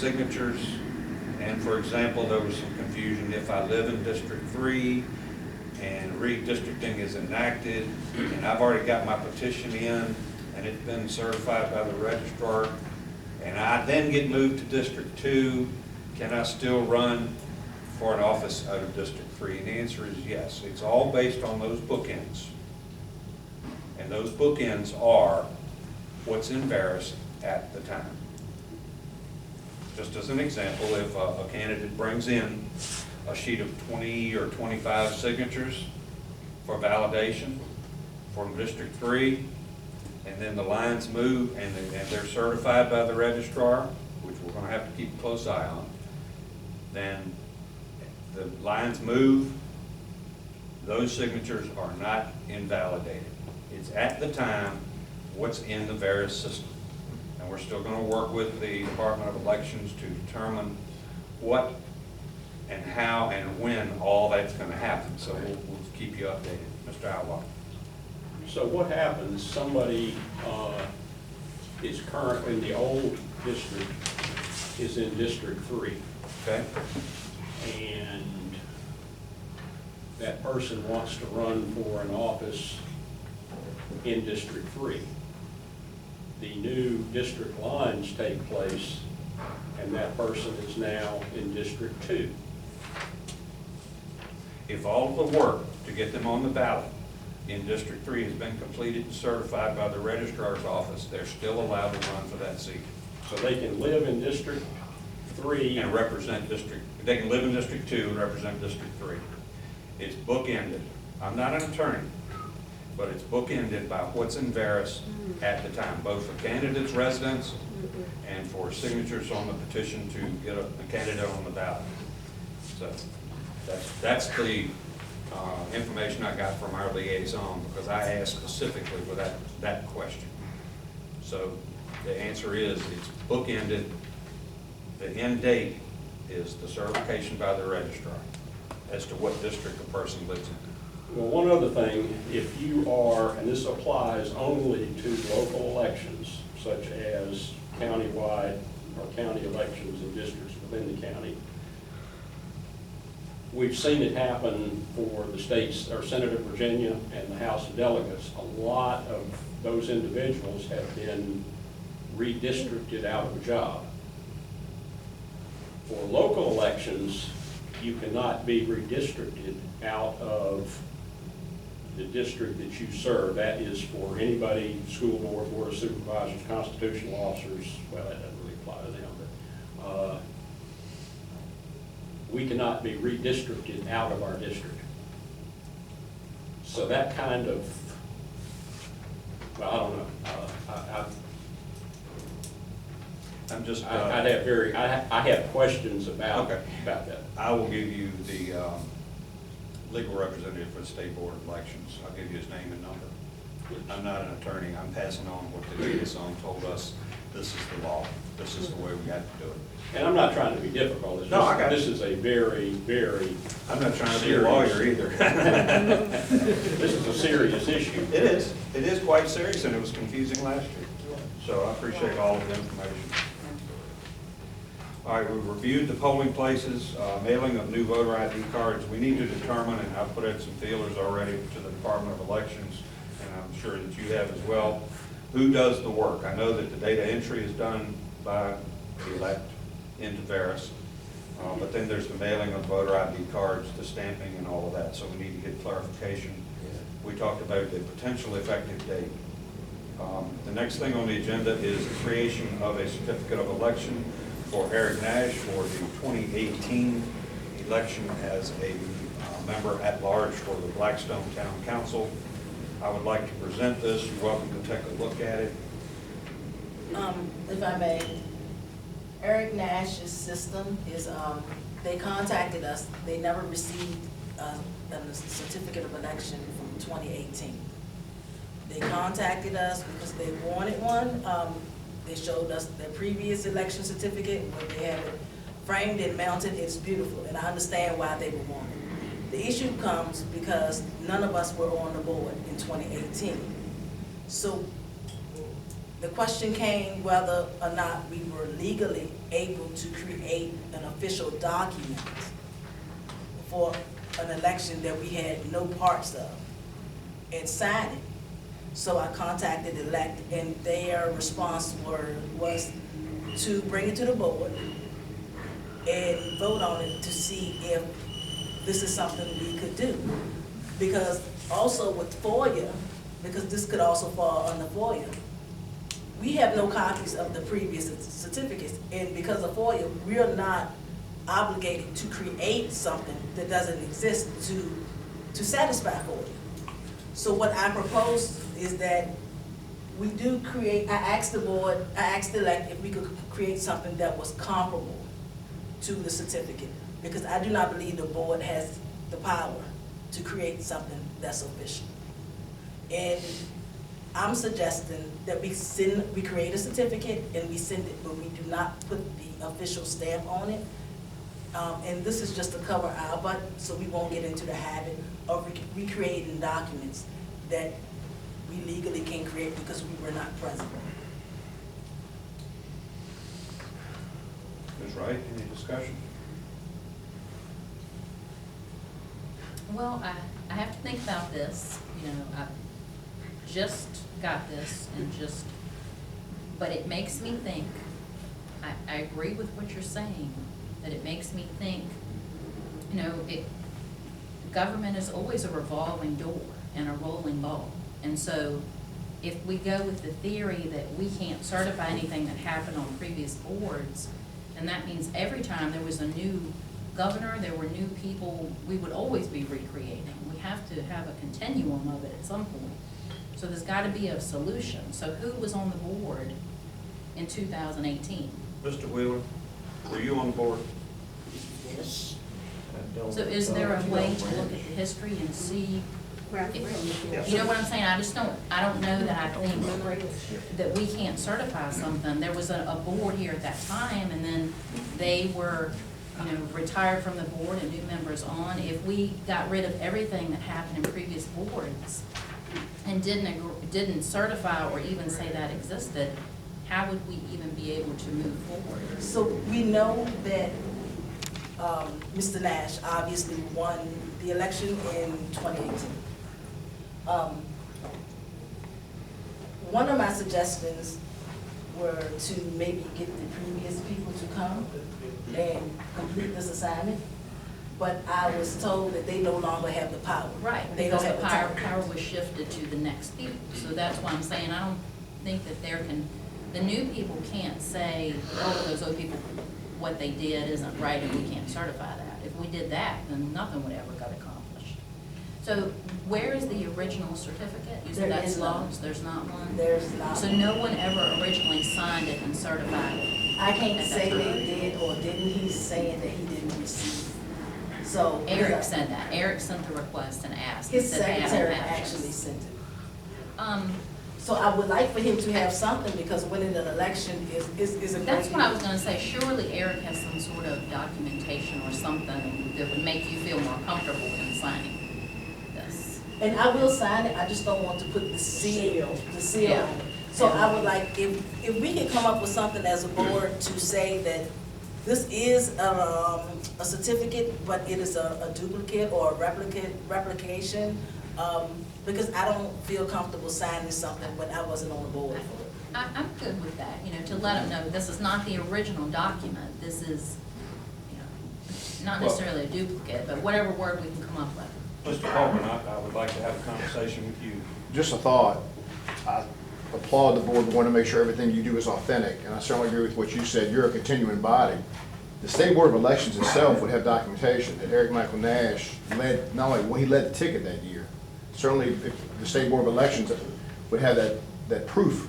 signatures. And for example, there was some confusion if I live in District 3 and redistricting is enacted, and I've already got my petition in, and it's been certified by the registrar, and I then get moved to District 2, can I still run for an office out of District 3? And the answer is yes. It's all based on those bookends. And those bookends are what's in Varus at the time. Just as an example, if a candidate brings in a sheet of 20 or 25 signatures for validation from District 3, and then the lines move and they're certified by the registrar, which we're going to have to keep a close eye on, then the lines move, those signatures are not invalidated. It's at the time what's in the Varus system. And we're still going to work with the Department of Elections to determine what and how and when all that's going to happen. So we'll keep you updated. Mr. Outlaw. So what happens, somebody is currently in the old district, is in District 3. Okay. And that person wants to run for an office in District 3. The new district lines take place, and that person is now in District 2. If all of the work to get them on the ballot in District 3 has been completed and certified by the registrar's office, they're still allowed to run for that seat. So they can live in District 3 and represent they can live in District 2 and represent District 3. It's bookended. I'm not an attorney, but it's bookended by what's in Varus at the time, both for candidates' residence and for signatures on the petition to get a candidate on the ballot. So that's the information I got from our liaison, because I asked specifically for that question. So the answer is it's bookended. The end date is the certification by the registrar as to what district a person lives in. Well, one other thing, if you are, and this applies only to local elections, such as countywide or county elections in districts within the county, we've seen it happen for the states, or Senate of Virginia and the House of Delegates. A lot of those individuals have been redistricted out of a job. For local elections, you cannot be redistricted out of the district that you serve. That is for anybody, school board, board of supervisors, constitutional officers. Well, that doesn't really apply to them, but we cannot be redistricted out of our district. So that kind of, well, I don't know. I have questions about that. I will give you the legal representative for the State Board of Elections. I'll give you his name and number. I'm not an attorney. I'm passing on what the liaison told us. This is the law. This is the way we got to do it. And I'm not trying to be difficult. It's just, this is a very, very I'm not trying to be a lawyer either. This is a serious issue. It is. It is quite serious, and it was confusing last year. So I appreciate all of the information. All right, we've reviewed the polling places, mailing of new voter ID cards. We need to determine, and I've put out some feelers already to the Department of Elections, and I'm sure that you have as well, who does the work. I know that the data entry is done by the elect into Varus, but then there's the mailing of voter ID cards, the stamping and all of that, so we need to get clarification. We talked about the potential effective date. The next thing on the agenda is the creation of a certificate of election for Eric Nash for the 2018 election as a member at large for the Blackstone Town Council. I would like to present this. You're welcome to take a look at it. If I may, Eric Nash's system is, they contacted us. They never received a certificate of election from 2018. They contacted us because they wanted one. They showed us their previous election certificate where they had it framed and mounted. It's beautiful, and I understand why they were wanting. The issue comes because none of us were on the board in 2018. So the question came whether or not we were legally able to create an official document for an election that we had no parts of and sign it. So I contacted Elect, and their response was to bring it to the board and vote on it to see if this is something we could do. Because also with FOIA, because this could also fall under FOIA, we have no copies of the previous certificates, and because of FOIA, we're not obligated to create something that doesn't exist to satisfy FOIA. So what I propose is that we do create, I asked the board, I asked the elect if we could create something that was comparable to the certificate, because I do not believe the board has the power to create something that's official. And I'm suggesting that we create a certificate and we send it, but we do not put the official stamp on it. And this is just to cover our butt, so we won't get into the habit of recreating documents that we legally can't create because we were not present. Ms. Wright, any discussion? Well, I have to think about this, you know, I just got this but it makes me think, I agree with what you're saying, that it makes me think, you know, government is always a revolving door and a rolling ball. And so if we go with the theory that we can't certify anything that happened on previous boards, and that means every time there was a new governor, there were new people, we would always be recreating. We have to have a continuum of it at some point. So there's got to be a solution. So who was on the board in 2018? Mr. Wheeler, were you on the board? Yes. So is there a way to look at the history and see, you know what I'm saying? I don't know that I think that we can't certify something. There was a board here at that time, and then they were, you know, retired from the board and new members on. If we got rid of everything that happened in previous boards and didn't certify or even say that existed, how would we even be able to move forward? So we know that Mr. Nash obviously won the election in 2018. One of my suggestions were to maybe get the previous people to come and complete this assignment, but I was told that they no longer have the power. Right, They don't because the have the power was shifted to the next people. So that's why I'm saying, I don't think that the new people can't say, oh, those old people, what they did isn't right and we can't certify that. If we did that, then nothing would ever get accomplished. So where is the original certificate? You said There that's is none. lost, there's not one? There's not. So no one ever originally signed it and certified it? I can't at that say time? they did or didn't. He's saying that he didn't receive. So. Eric said that. Eric sent the request and asked. His Said they haven't secretary had actually this. sent it. Um, So I would like for him to have something, because winning an election is a great. That's what I was gonna say. Surely Eric has some sort of documentation or something that would make you feel more comfortable in signing this. And I will sign it, I just don't want to put the seal on Yeah. it. So I would like, if we can come up with something as a board to say that this is a certificate, but it is a duplicate or a replication, because I don't feel comfortable signing something when I wasn't on the board for it. I'm good with that, you know, to let them know this is not the original document. This is, you know, not necessarily a duplicate, but whatever word we can come up with. Mr. Coleman, I would like to have a conversation with you. Just a thought, I applaud the board, want to make sure everything you do is authentic, and I certainly agree with what you said, you're a continuing body. The State Board of Elections itself would have documentation that Eric Michael Nash led, not only, well, he led the ticket that year. Certainly, if the State Board of Elections would have that proof.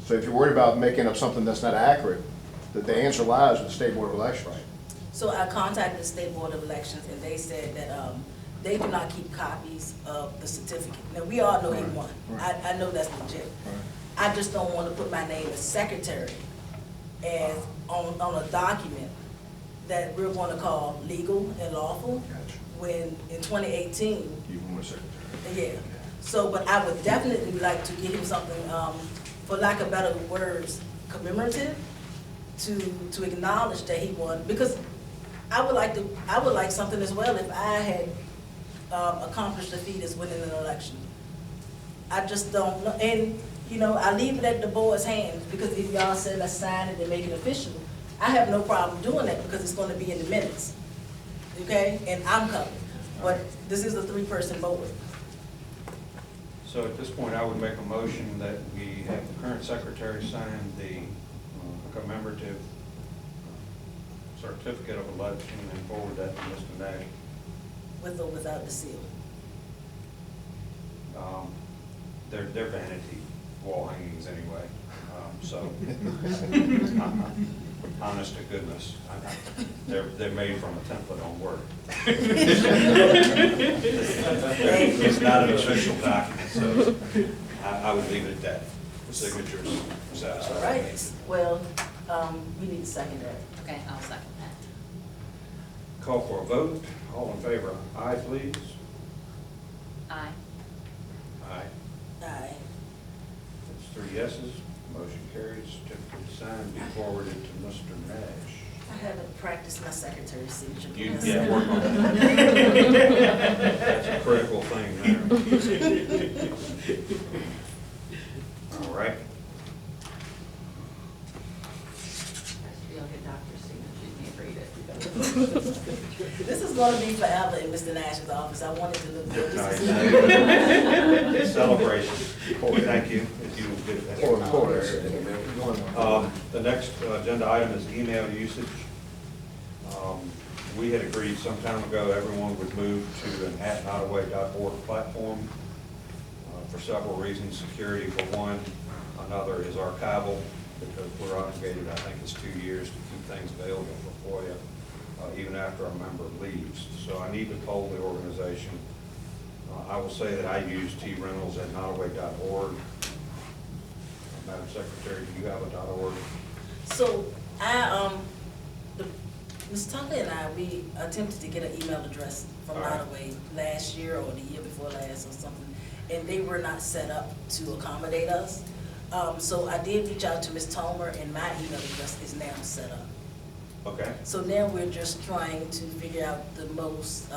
So if you're worried about making up something that's not accurate, that the answer lies with the State Board of Elections. So I contacted the State Board of Elections, and they said that they do not keep copies of the certificate. Now, we all know he won. Right. I know that's legit. I just don't want to put my name as secretary as on a document that we're going to call legal and lawful, Gotcha. when in 2018, You want a secretary. yeah. So, but I would definitely like to get him something for lack of better words, commemorative, to acknowledge that he won, because I would like something as well if I had accomplished the feat as winning an election. I just don't know, and, you know, I leave it at the board's hands, because if y'all say let's sign it and make it official, I have no problem doing that, because it's gonna be in the minutes, okay? And I'm covered, but this is a three-person board. So at this point, I would make a motion that we have the current secretary sign the commemorative certificate of election and forward that to Mr. Nash. With or without the seal. They're vanity wall hangings anyway, so, honest to goodness, they're made from a template on Word. It's not an official document, so I would leave it at that. The signatures All satisfied. right, well, we need to second that. Okay, I'll second that. Call for a vote. All in favor, aye, please. Aye. Aye. Aye. That's 3 yeses. Motion carries. Certificate signed, be forwarded to Mr. Nash. I haven't practiced my secretary's signature. Yeah, work on that. That's a critical thing there. All right. You'll get doctor's signature, you can't read it. This is gonna be forever in Mr. Nash's office. I wanted to look good. Nice. Celebration. Thank you. If you would give that. The next agenda item is email usage. We had agreed some time ago everyone would move to an @notaway.org platform for several reasons. Security for one, another is archival, because we're obligated, I think it's 2 years to keep things available for FOIA, even after a member leaves. So I need to poll the organization. I will say that I use Reynolds at notaway.org. Madam Secretary, do you have a .org? So Ms. Tucker and I, we attempted to get an email address from All right. Nottaway last year or the year before last or something, and they were not set up to accommodate us. So I did reach out to Ms. Tomer, and my email address is now set up. Okay. So now we're just trying to figure out the most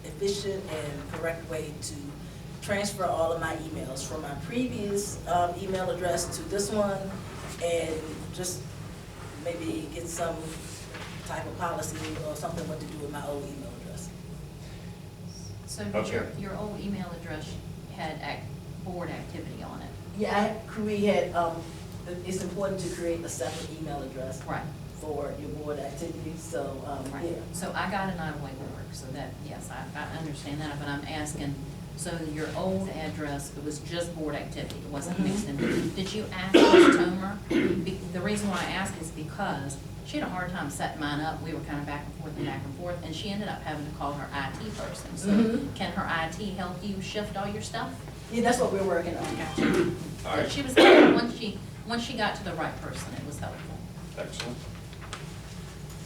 efficient and correct way to transfer all of my emails from my previous email address to this one, and just maybe get some type of policy or something what to do with my old email address. So did Okay. your old email address had board activity on it? Yeah, we had, it's important to create a separate email address Right. for your board activities, so, Right. yeah. So I got an Nottaway board, so that, yes, I understand that, but I'm asking, so your old address, it was just board activity, it wasn't mixed in. Did you ask Ms. Tomer? The reason why I ask is because she had a hard time setting mine up. We were kind of back and forth, and she ended up having to call her IT person. So can her IT help you shift all your stuff? Yeah, that's what we're working on. Gotcha. All right. She was, once she got to the right person, it was helpful. Excellent.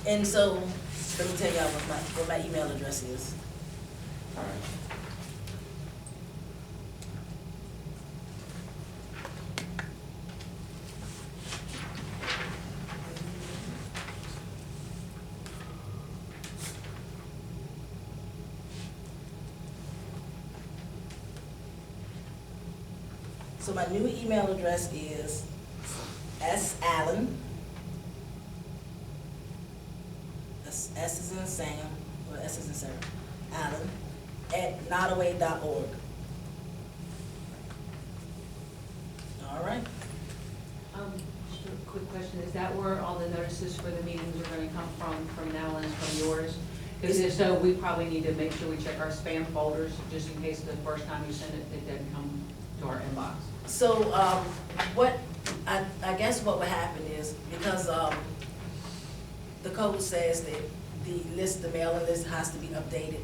And so, let me tell y'all what my email address is. All right. So my new email address is sallen, S is in Sam, or S is in Sarah, Allen, @notaway.org. All right. Just a quick question, is that where all the notices for the meetings are gonna come from now on, from yours? Because if so, we probably need to make sure we check our spam folders, just in case the first time you send it, it doesn't come to our inbox. So, I guess what would happen is, because, the code says that the mailing list has to be updated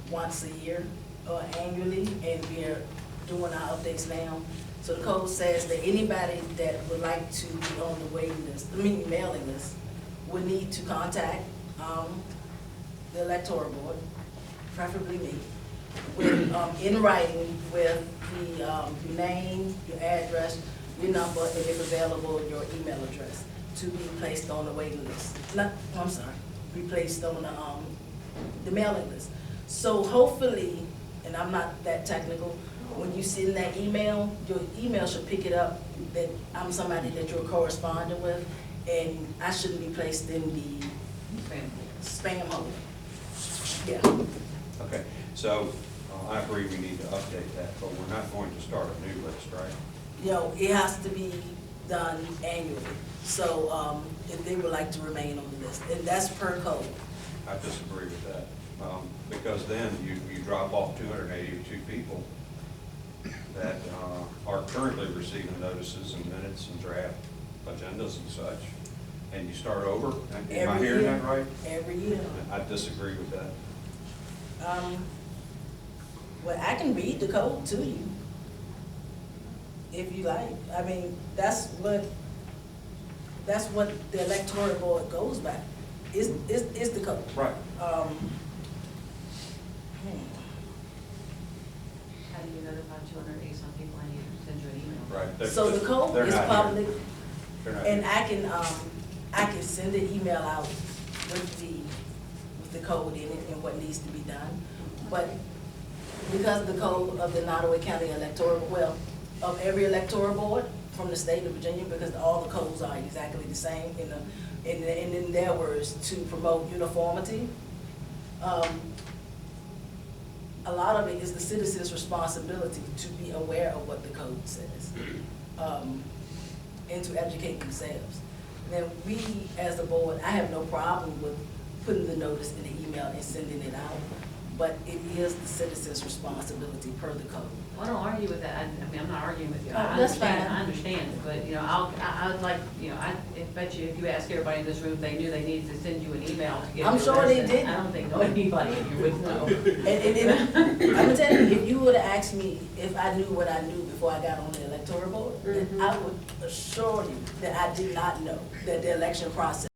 once a year or annually, and we're doing our updates now. So the code says that anybody that would like to be on the waiting list, mailing list, would need to contact, the electoral board, preferably me, with, in writing with your name, your address, your number, and if available, your email address to be placed on the waiting list. Not, I'm sorry, be placed on the mailing list. So hopefully, and I'm not that technical, when you send that email, your email should pick it up that I'm somebody that you're corresponding with, and I shouldn't be placed in the spam folder. Yeah. Okay, so I agree we need to update that, but we're not going to start a new list, right? You know, it has to be done annually. So, if they would like to remain on the list, and that's per code. I disagree with that, because then you drop off 282 people that are currently receiving notices and minutes and draft agendas and such, and you start over. Am I Every hearing year. that right? Every year. I disagree with that. Well, I can read the code to you, if you like. I mean, that's what the electoral board goes by, is the code. Right. How do you notify 280-some people and you send you an email? Right. They're So the just- code they're is not public, here. They're not and here. I can send an email out with the code in it and what needs to be done. But because of the code of the Nottaway County Electoral, well, of every electoral board from the state of Virginia, because all the codes are exactly the same in their words, to promote uniformity. A lot of it is the citizens' responsibility to be aware of what the code says, and to educate themselves. Then we, as the board, I have no problem with putting the notice in the email and sending it out, but it is the citizens' responsibility per the code. Well, I don't argue with that. I mean, I'm not arguing with you. Oh, I that's understand. fine. I understand it, but, you know, I'd like, you know, I bet you if you ask everybody in this room, they knew they needed to send you an email to get. I'm your sure they list, did. I don't think anybody in here would know. And I'm gonna tell you, if you would've asked me if I knew what I knew before I got on the electoral board, then I would assure you that I did not know that the election process